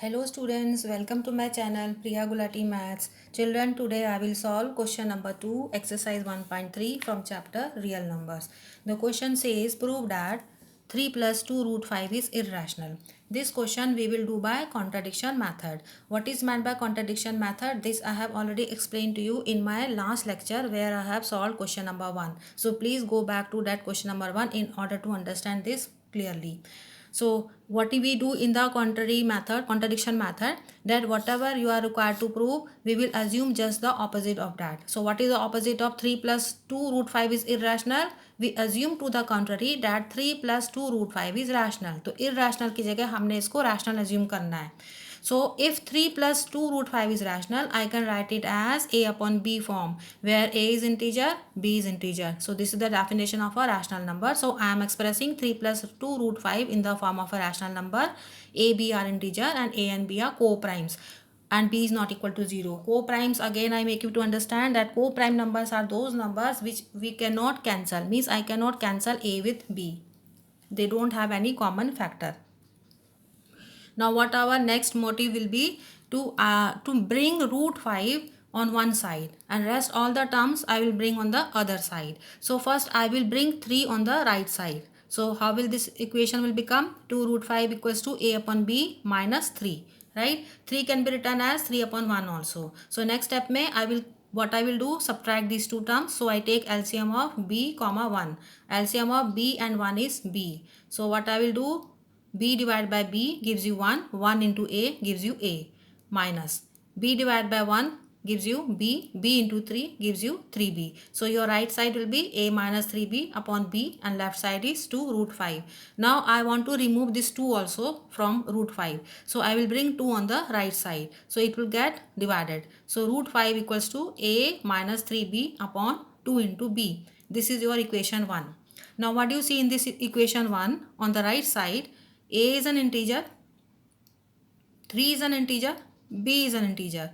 Hello students, welcome to my channel Priya Gulati Maths. Children, today I will solve question number 2, exercise 1.3 from chapter Real Numbers. The question says prove that 3 plus 2 root 5 is irrational. This question we will do by contradiction method. What is meant by contradiction method? This I have already explained to you in my last lecture where I have solved question number 1. So please go back to that question number 1 in order to understand this clearly. So what we do in the contradiction method, that whatever you are required to prove, we will assume just the opposite of that. So what is the opposite of 3 plus 2 root 5 is irrational? We assume to the contrary that 3 plus 2 root 5 is rational. तो irrational की जगह हमने इसको rational assume करना है. So if 3 plus 2 root 5 is rational, I can write it as a upon b form, where a is integer, b is integer. So this is the definition of a rational number. So I am expressing 3 plus 2 root 5 in the form of a rational number. A, b are integer and a and b are co-primes. And b is not equal to 0. Co-primes, again I make you to understand that co-prime numbers are those numbers which we cannot cancel. Means I cannot cancel a with b. They don't have any common factor. Now what our next motive will be to bring root 5 on one side, and rest all the terms I will bring on the other side. So first I will bring 3 on the right side. So how will this equation will become? 2 root 5 equals to a upon b minus 3. Right? 3 can be written as 3 upon 1 also. So next step may what I will do, subtract these two terms. So I take LCM of b comma 1. LCM of b and 1 is b. So what I will do, b divided by b gives you 1. 1 into a gives you a. Minus b divided by 1 gives you b. b into 3 gives you 3b. So your right side will be a minus 3b upon b, and left side is 2 root 5. Now I want to remove this 2 also from root 5. So I will bring 2 on the right side. So it will get divided. So root 5 equals to a minus 3b upon 2 into b. This is your equation 1. Now what do you see in this equation 1? On the right side, a is an integer, 3 is an integer, b is an integer.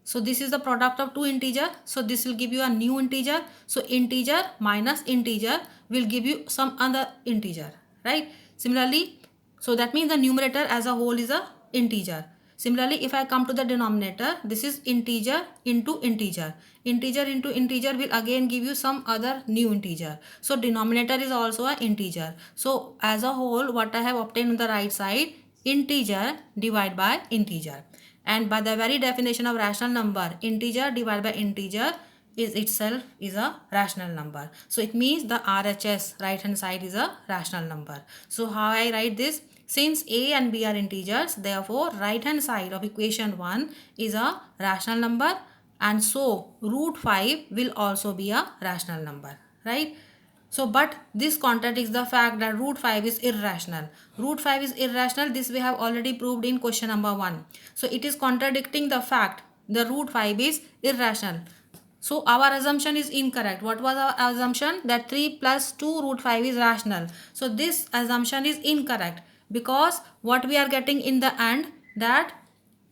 So this is the product of two integer. So this will give you a new integer. So integer minus integer will give you some other integer, right? Similarly, so that means the numerator as a whole is a integer. Similarly, if I come to the denominator, this is integer into integer. Integer into integer will again give you some other new integer. So denominator is also an integer. So as a whole, what I have obtained on the right side, integer divided by integer. And by the very definition of rational number, integer divided by integer is itself is a rational number. So it means the RHS, right hand side, is a rational number. So how I write this? Since a and b are integers, therefore right hand side of equation 1 is a rational number, and so root 5 will also be a rational number, right? So but this contradicts the fact that root 5 is irrational. Root 5 is irrational. This we have already proved in question number 1. So it is contradicting the fact the root 5 is irrational. So our assumption is incorrect. What was our assumption? That 3 plus 2 root 5 is rational. So this assumption is incorrect, because what we are getting in the end, that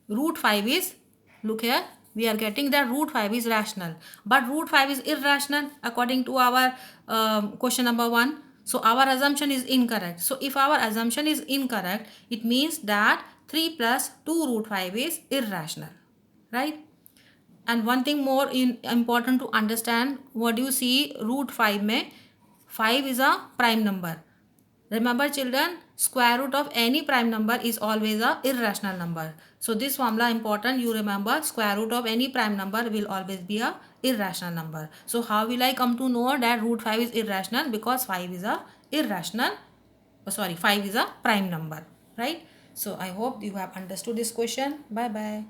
root 5 is, look here, we are getting that root 5 is rational, but root 5 is irrational according to our question number 1. So our assumption is incorrect. So if our assumption is incorrect, it means that 3 plus 2 root 5 is irrational, right? And one thing more important to understand, what do you see root 5 mein? 5 is a prime number. Remember children, square root of any prime number is always a irrational number. So this formula important, you remember, square root of any prime number will always be a irrational number. So how will I come to know that root 5 is irrational? Because 5 is a irrational, 5 is a prime number, right? So I hope you have understood this question. Bye bye.